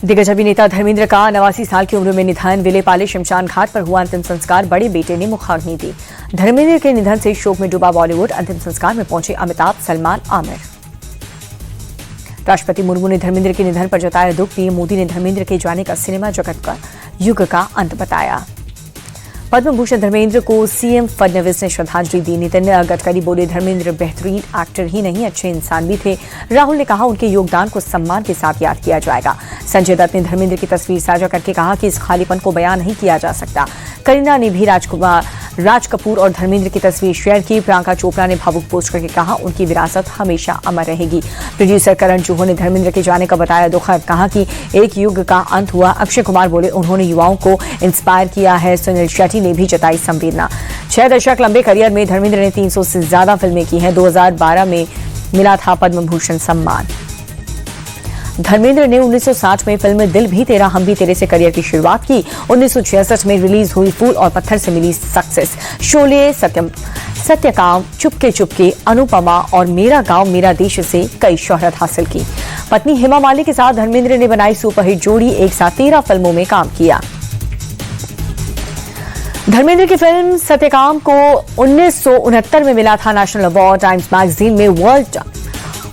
दिग्गज अभिनेता धर्मेंद्र का 89 साल की उम्र में निधन। विलेपाले शमशान घाट पर हुआ अंतिम संस्कार, बड़े बेटे ने मुखाग्नि दी। धर्मेंद्र के निधन से शोक में डूबा बॉलीवुड। अंतिम संस्कार में पहुंचे अमिताभ, सलमान, आमिर। राष्ट्रपति मुर्मू ने धर्मेंद्र के निधन पर जताया दुख। पीएम मोदी ने धर्मेंद्र के जाने का सिनेमा जगत का युग का अंत बताया। पद्म भूषण धर्मेंद्र को सीएम फडणवीस ने श्रद्धांजलि दी। नितिन गडकरी बोले, धर्मेंद्र बेहतरीन एक्टर ही नहीं, अच्छे इंसान भी थे। राहुल ने कहा, उनके योगदान को सम्मान के साथ याद किया जाएगा। संजय दत्त ने धर्मेंद्र की तस्वीर साझा करके कहा कि इस खालीपन को बयान नहीं किया जा सकता। करीना ने भी राज कपूर और धर्मेंद्र की तस्वीर शेयर की। प्रियंका चोपड़ा ने भावुक पोस्ट करके कहा, उनकी विरासत हमेशा अमर रहेगी। प्रोड्यूसर करण जौहर ने धर्मेंद्र के जाने का बताया दुखद, कहा कि एक युग का अंत हुआ। अक्षय कुमार बोले, उन्होंने युवाओं को इंस्पायर किया है। सुनील शेट्टी ने भी जताई संवेदना। 6 दशक लंबे करियर में धर्मेंद्र ने 300 से ज्यादा फिल्में की हैं। 2012 में मिला था पद्म भूषण सम्मान। धर्मेंद्र ने 1960 में फिल्म दिल भी तेरा हम भी तेरे से करियर की शुरुआत की। 1966 में रिलीज हुई फूल और पत्थर से मिली सक्सेस। शोले, सत्यकाम, चुपके चुपके, अनुपमा और मेरा गांव मेरा देश से कई शोहरत हासिल की। पत्नी हेमा मालिनी के साथ धर्मेंद्र ने बनाई सुपरहिट जोड़ी। एक साथ 13 फिल्मों में काम किया। धर्मेंद्र की फिल्म सत्यकाम को 1969 में मिला था नेशनल अवार्ड। टाइम्स मैगजीन में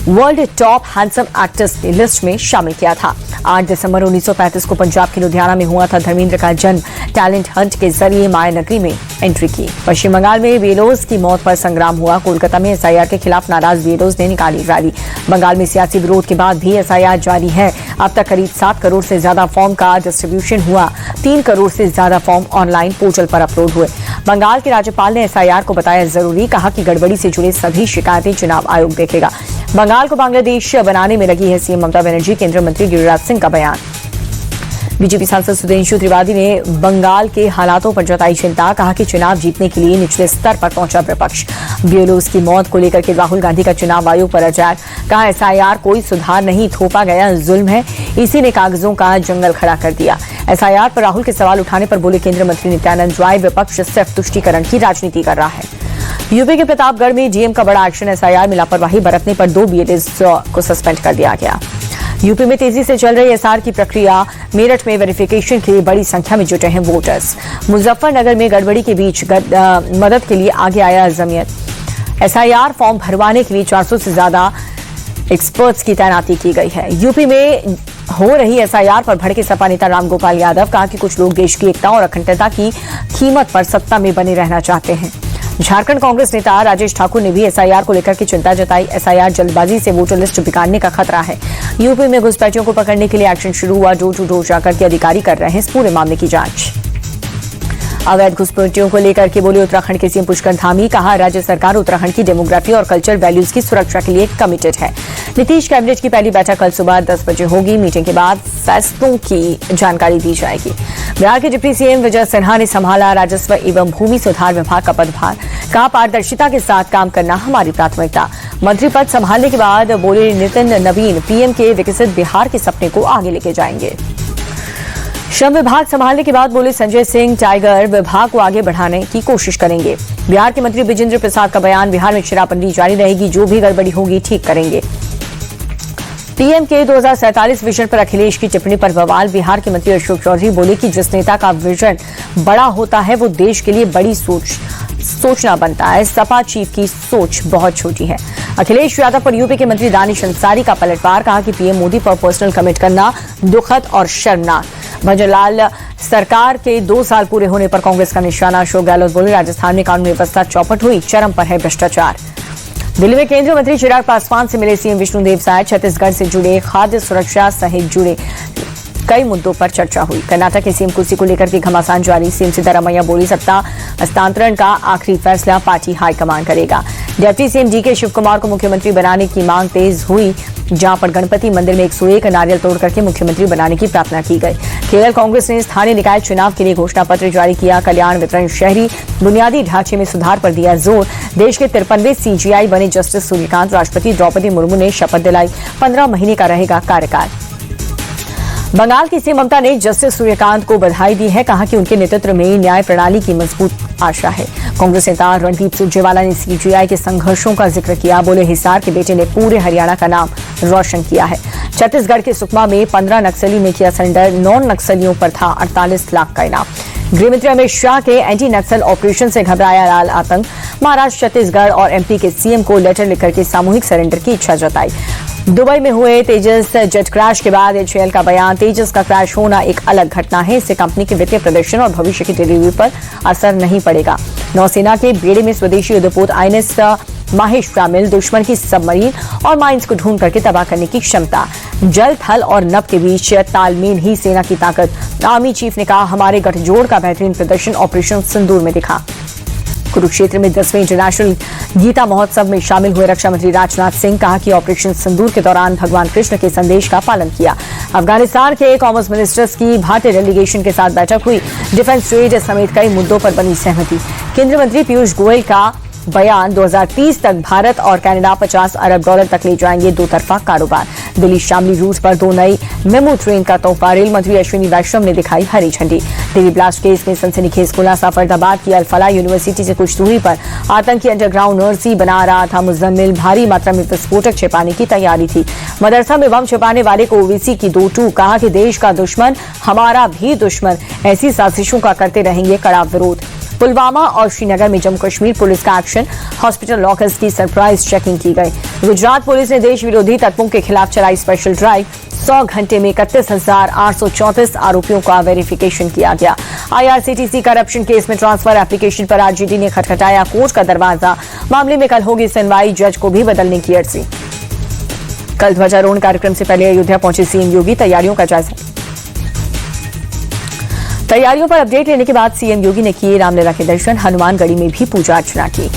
वर्ल्ड टॉप हैंडसम एक्टर्स की लिस्ट में शामिल किया था। 8 दिसंबर 1935 को पंजाब के लुधियाना में हुआ था धर्मेंद्र का जन्म। टैलेंट हंट के जरिए माया नगरी में एंट्री की। पश्चिम बंगाल में बेलोज की मौत पर संग्राम हुआ। कोलकाता में एसआईआर के खिलाफ नाराज बेलोज ने निकाली रैली। बंगाल में सियासी विरोध के बाद भी एसआईआर जारी है। अब तक करीब 7 करोड़ से ज्यादा फॉर्म का डिस्ट्रीब्यूशन हुआ। 3 करोड़ से ज्यादा फॉर्म ऑनलाइन पोर्टल पर अपलोड हुए। बंगाल के राज्यपाल ने एसआईआर को बताया जरूरी, कहा कि गड़बड़ी से जुड़े सभी शिकायतें चुनाव आयोग देखेगा। बंगाल को बांग्लादेश बनाने में लगी है सीएम ममता बनर्जी। केंद्रीय मंत्री गिरिराज सिंह का बयान। बीजेपी सांसद सुदेंशु त्रिवेदी ने बंगाल के हालातों पर जताई चिंता, कहा कि चुनाव जीतने के लिए निचले स्तर पर पहुंचा विपक्ष। बेलोज की मौत को लेकर के राहुल गांधी का चुनाव आयोग पर अटैक, कहा एसआईआर कोई सुधार नहीं, थोपा गया जुल्म है, इसी ने कागजों का जंगल खड़ा कर दिया। एसआईआर पर राहुल के सवाल उठाने पर बोले केंद्रीय मंत्री नित्यानंद राय, विपक्ष सिर्फ तुष्टीकरण की राजनीति कर रहा है। यूपी के प्रतापगढ़ में डीएम का बड़ा एक्शन। एसआईआर में लापरवाही बरतने पर 2 बीएलएस को सस्पेंड कर दिया गया। यूपी में तेजी से चल रही एसआर की प्रक्रिया। मेरठ में वेरिफिकेशन के लिए बड़ी संख्या में जुटे हैं वोटर्स। मुजफ्फरनगर में गड़बड़ी के बीच मदद के लिए आगे आया जमीयत। एसआईआर फॉर्म भरवाने के लिए 400 से ज्यादा एक्सपर्ट्स की तैनाती की गई है। यूपी में हो रही एसआईआर पर भड़के सपा नेता रामगोपाल यादव, कहा कि कुछ लोग देश की एकता और अखंडता की कीमत पर सत्ता में बने रहना चाहते हैं। झारखंड कांग्रेस नेता राजेश ठाकुर ने भी एसआईआर को लेकर के चिंता जताई। एसआईआर जल्दबाजी से वोटर लिस्ट बिगाड़ने का खतरा है। यूपी में घुसपैठियों को पकड़ने के लिए एक्शन शुरू हुआ। डोर टू डोर जाकर के अधिकारी कर रहे हैं इस पूरे मामले की जांच। अवैध घुसपैठियों को लेकर के बोले उत्तराखंड के सीएम पुष्कर धामी, कहा राज्य सरकार उत्तराखंड की डेमोग्राफी और कल्चर वैल्यूज की सुरक्षा के लिए कमिटेड है। नीतीश कैबिनेट की पहली बैठक कल सुबह 10 बजे होगी। मीटिंग के बाद फैसलों की जानकारी दी जाएगी। बिहार के डिप्टी सीएम विजय सिन्हा ने संभाला राजस्व एवं भूमि सुधार विभाग का पदभार, कहा पारदर्शिता के साथ काम करना हमारी प्राथमिकता। मंत्री पद संभालने के बाद बोले नितिन नवीन, पीएम के विकसित बिहार के सपने को आगे लेके जाएंगे। श्रम विभाग संभालने के बाद बोले संजय सिंह, टाइगर विभाग को आगे बढ़ाने की कोशिश करेंगे। बिहार के मंत्री विजेंद्र प्रसाद का बयान, बिहार में शराबबंदी जारी रहेगी, जो भी गड़बड़ी होगी ठीक करेंगे। पीएम के 2047 विजन पर अखिलेश की टिप्पणी पर बवाल। बिहार के मंत्री अशोक चौधरी बोले कि जिस नेता का विजन बड़ा होता है वो देश के लिए बड़ी सोचना बनता है। सपा चीफ की सोच बहुत छोटी है। अखिलेश यादव पर यूपी के मंत्री दानिश अंसारी का पलटवार, कहा कि पीएम मोदी पर पर्सनल कमेंट करना दुखद और शर्मनाक। भजनलाल सरकार के 2 साल पूरे होने पर कांग्रेस का निशाना। अशोक गहलोत बोले राजस्थान में कानून व्यवस्था चौपट हुई, चरम पर है भ्रष्टाचार। दिल्ली में केंद्रीय मंत्री चिराग पासवान से मिले सीएम विष्णुदेव साय। छत्तीसगढ़ से जुड़े खाद्य सुरक्षा सहित जुड़े कई मुद्दों पर चर्चा हुई। कर्नाटक के सीएम कुर्सी को लेकर के घमासान जारी। सीएम सिद्धारमैया बोली सत्ता हस्तांतरण का आखिरी फैसला पार्टी हाईकमान करेगा। डिप्टी सीएम डीके शिवकुमार को मुख्यमंत्री बनाने की मांग तेज हुई। जहां पर गणपति मंदिर में 101 नारियल तोड़ करके मुख्यमंत्री बनाने की प्रार्थना की गई। केरल कांग्रेस ने स्थानीय निकाय चुनाव के लिए घोषणा पत्र जारी किया। कल्याण, वितरण, शहरी बुनियादी ढांचे में सुधार पर दिया जोर। देश के 53वें सीजीआई बने जस्टिस सूर्यकांत। राष्ट्रपति द्रौपदी मुर्मू ने शपथ दिलाई। 15 महीने का रहेगा कार्यकाल। बंगाल की सीएम ममता ने जस्टिस सूर्यकांत को बधाई दी है। कहा कि उनके नेतृत्व में न्याय प्रणाली की मजबूत आशा है। कांग्रेस नेता रणदीप सुरजेवाला ने सीजेआई के संघर्षों का जिक्र किया। बोले, हिसार के बेटे ने पूरे हरियाणा का नाम रोशन किया है। छत्तीसगढ़ के सुकमा में 15 नक्सलियों ने किया सरेंडर। 9 नक्सलियों पर था 48 लाख का इनाम। गृहमंत्री अमित शाह के एंटी नक्सल ऑपरेशन से घबराया लाल आतंक। महाराष्ट्र, छत्तीसगढ़ और एमपी के सीएम को लेटर लिखकर के सामूहिक सरेंडर की इच्छा जताई। दुबई में हुए तेजस जेट क्रैश के बाद एचएएल का बयान, तेजस का क्रैश होना एक अलग घटना है। इससे कंपनी के वित्तीय प्रदर्शन और भविष्य की डिलीवरी पर असर नहीं पड़ेगा। नौसेना के बेड़े में स्वदेशी युद्धपोत आईएनएस माहेश शामिल। दुश्मन की सबमरीन और माइंस को ढूंढ करके तबाह करने की क्षमता। जल, थल और नभ के बीच तालमेल ही सेना की ताकत। आर्मी चीफ ने कहा, हमारे गठजोड़ का बेहतरीन प्रदर्शन ऑपरेशन सिंदूर में दिखा। कुरुक्षेत्र में 10वें इंटरनेशनल गीता महोत्सव में शामिल हुए रक्षा मंत्री राजनाथ सिंह। कहा कि ऑपरेशन सिंदूर के दौरान भगवान कृष्ण के संदेश का पालन किया। अफगानिस्तान के कॉमर्स मिनिस्टर्स की भारतीय डेलीगेशन के साथ बैठक हुई। डिफेंस ट्रेड समेत कई मुद्दों पर बनी सहमति। केंद्रीय मंत्री पीयूष गोयल का बयान, 2030 तक भारत और कनाडा $50 अरब तक ले जाएंगे दो तरफा कारोबार। दिल्ली शामली रूट पर 2 नई मेमू ट्रेन का तोहफा। रेल मंत्री अश्विनी वैष्णव ने दिखाई हरी झंडी। दिल्ली ब्लास्ट केस में सनसनीखेज खुलासा। फरीदाबाद की अल-फलाह यूनिवर्सिटी से कुछ दूरी पर आतंकी अंडरग्राउंड नर्सरी बना रहा था मुजम्मिल। भारी मात्रा में विस्फोटक छिपाने की तैयारी थी। मदरसा में बम छिपाने वाले को ओवैसी की 2 टूक। कहा कि देश का दुश्मन हमारा भी दुश्मन। ऐसी साजिशों का करते रहेंगे कड़ा विरोध। पुलवामा और श्रीनगर में जम्मू कश्मीर पुलिस का एक्शन। हॉस्पिटल लॉकर्स की सरप्राइज चेकिंग की गई। गुजरात पुलिस ने देश विरोधी तत्वों के खिलाफ चलाई स्पेशल ड्राइव। 100 घंटे में 31,834 आरोपियों का वेरिफिकेशन किया गया। आईआरसीटीसी करप्शन केस में ट्रांसफर एप्लीकेशन पर आरजेडी ने खटखटाया कोर्ट का दरवाजा। मामले में कल होगी सुनवाई। जज को भी बदलने की अर्जी। कल ध्वजारोहण कार्यक्रम से पहले अयोध्या पहुंचे सीएम योगी। तैयारियों पर अपडेट लेने के बाद सीएम योगी ने किए रामलला के दर्शन। हनुमानगढ़ी में भी पूजा अर्चना की।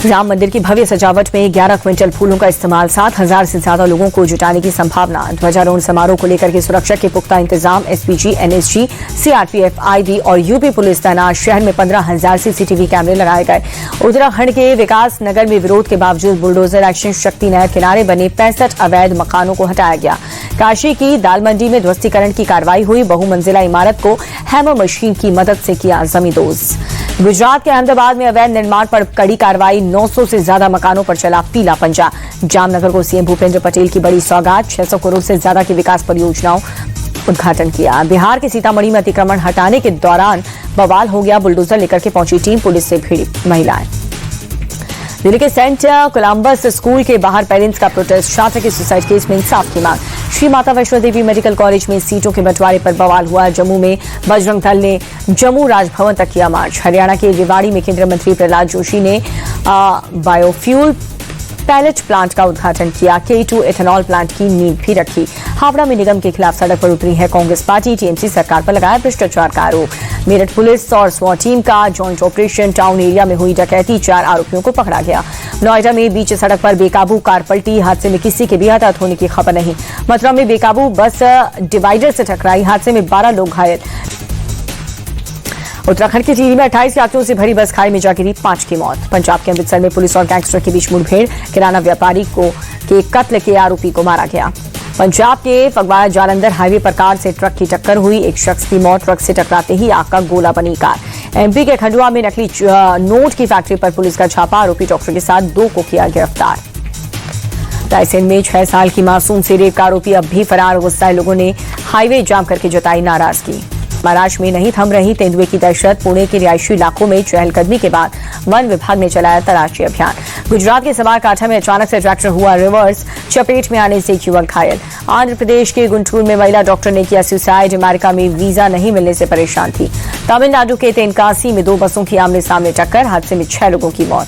राम मंदिर की भव्य सजावट में 11 क्विंटल फूलों का इस्तेमाल। 7,000 से ज्यादा लोगों को जुटाने की संभावना। ध्वजारोहण समारोह को लेकर के सुरक्षा के पुख्ता इंतजाम। एसपीजी, एनएसजी, सीआरपीएफ, आईबी और यूपी पुलिस तैनात। शहर में 15,000 सीसीटीवी कैमरे लगाए गए। उत्तराखंड के विकास नगर में विरोध के बावजूद बुलडोजर एक्शन। शक्ति नहर किनारे बने 65 अवैध मकानों को हटाया गया। काशी की दाल मंडी में ध्वस्तीकरण की कार्रवाई हुई। बहुमंजिला इमारत को हैमर मशीन की मदद से किया जमींदोज। गुजरात के अहमदाबाद में अवैध निर्माण पर कड़ी कार्रवाई। 900 से ज्यादा मकानों पर चला पीला पंजा। जामनगर को सीएम भूपेंद्र पटेल की बड़ी सौगात। 600 करोड़ से ज्यादा की विकास परियोजनाओं उद्घाटन किया। बिहार के सीतामढ़ी में अतिक्रमण हटाने के दौरान बवाल हो गया। बुलडोजर लेकर के पहुंची टीम। पुलिस से भिड़ी महिलाएं। दिल्ली के सेंट कोलंबस स्कूल के बाहर पेरेंट्स का प्रोटेस्ट। छात्र के सुसाइड केस में इंसाफ की मांग। श्री माता वैष्णो देवी मेडिकल कॉलेज में सीटों के बंटवारे पर बवाल हुआ। जम्मू में बजरंग दल ने जम्मू राजभवन तक किया मार्च। हरियाणा के रेवाड़ी में केंद्रीय मंत्री प्रहलाद जोशी ने बायोफ्यूल पैलेट प्लांट का उद्घाटन किया। K2 एथेनॉल प्लांट की नींव भी रखी। हावड़ा में निगम के खिलाफ सड़क पर उतरी है कांग्रेस पार्टी। टीएमसी सरकार पर लगाया भ्रष्टाचार का आरोप। मेरठ पुलिस और स्वाट टीम का जॉइंट ऑपरेशन। टाउन एरिया में हुई डकैती। 4 आरोपियों को पकड़ा गया। नोएडा में बीच सड़क पर बेकाबू कार पलटी। हादसे में किसी के भी हताहत होने की खबर नहीं। मथुरा में बेकाबू बस डिवाइडर से टकराई। हादसे में 12 लोग घायल। उत्तराखंड के टिहरी में 28 यात्रियों से भरी बस खाई में जा गिरी। 5 की मौत। पंजाब के अमृतसर में पुलिस और गैंगस्टर के बीच मुठभेड़। किराना व्यापारी के कत्ल के आरोपी को मारा गया। पंजाब के फगवाड़ा जालंधर हाईवे पर कार से ट्रक की टक्कर हुई। एक शख्स की मौत। ट्रक से टकराते ही आग का गोला बनी कार। एमपी के खंडवा में नकली नोट की फैक्ट्री पर पुलिस का छापा। आरोपी डॉक्टर के साथ 2 को किया गिरफ्तार। रायसेन में 6 साल की मासूम से रेप का आरोपी अब भी फरार। गुस्साए लोगों ने हाईवे जाम करके जताई नाराजगी। महाराष्ट्र में नहीं थम रही तेंदुए की दहशत। पुणे के रिहायशी इलाकों में चहलकदमी के बाद वन विभाग ने चलाया तलाशी अभियान। गुजरात के समारकाठा में अचानक से ट्रैक्टर हुआ रिवर्स। चपेट में आने से एक युवक घायल। आंध्र प्रदेश के गुंटूर में महिला डॉक्टर ने किया सुसाइड। अमेरिका में वीजा नहीं मिलने से परेशान थी। तमिलनाडु के तेनकासी में 2 बसों की आमने सामने टक्कर। हादसे में 6 लोगों की मौत।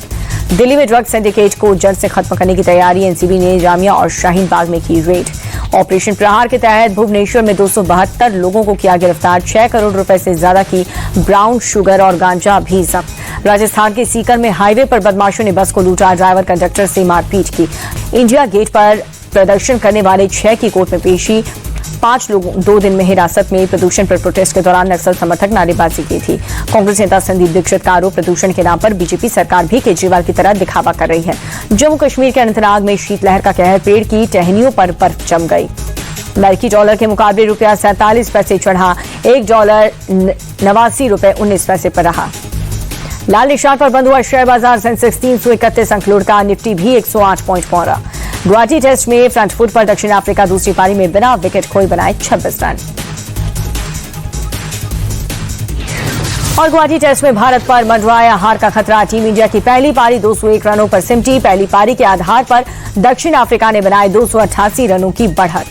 दिल्ली में ड्रग सिंडिकेट को जड़ से खत्म करने की तैयारी। एनसीबी ने जामिया और शाहीन बाग में की रेड। ऑपरेशन प्रहार के तहत भुवनेश्वर में 272 लोगों को किया गिरफ्तार। 6 करोड़ रुपए से ज्यादा की ब्राउन शुगर और गांजा भी जब्त। राजस्थान के सीकर में हाईवे पर बदमाशों ने बस को लूटा। ड्राइवर कंडक्टर से मारपीट की। इंडिया गेट पर प्रदर्शन करने वाले 6 की कोर्ट में पेशी। 5 लोगों 2 दिन में हिरासत में। प्रदूषण पर प्रोटेस्ट के दौरान नक्सल समर्थक नारेबाजी की थी। कांग्रेस नेता संदीप दीक्षित का आरोप, प्रदूषण के नाम पर बीजेपी सरकार भी केजरीवाल की तरह दिखावा कर रही है। जम्मू कश्मीर के अनंतनाग में शीतलहर का कहर। पेड़ की टहनियों पर बर्फ जम गई। अमेरिकी डॉलर के मुकाबले रुपया 47 पैसे चढ़ा, $1 89 पर रहा। लाल निशान पर बंद हुआ शेयर बाजार, सेंसेक्स 331 अंक लुढ़का, निफ्टी भी 108 पॉइंट पहुंचा। गुवाहाटी टेस्ट में फ्रंट फुट पर दक्षिण अफ्रीका दूसरी पारी में बिना विकेट खोए बनाए 26 रन। और गुवाहाटी टेस्ट में भारत पर मंडराया हार का खतरा, टीम इंडिया की पहली पारी 201 रनों पर सिमटी। पहली पारी के आधार पर दक्षिण अफ्रीका ने बनाए 288 रनों की बढ़त।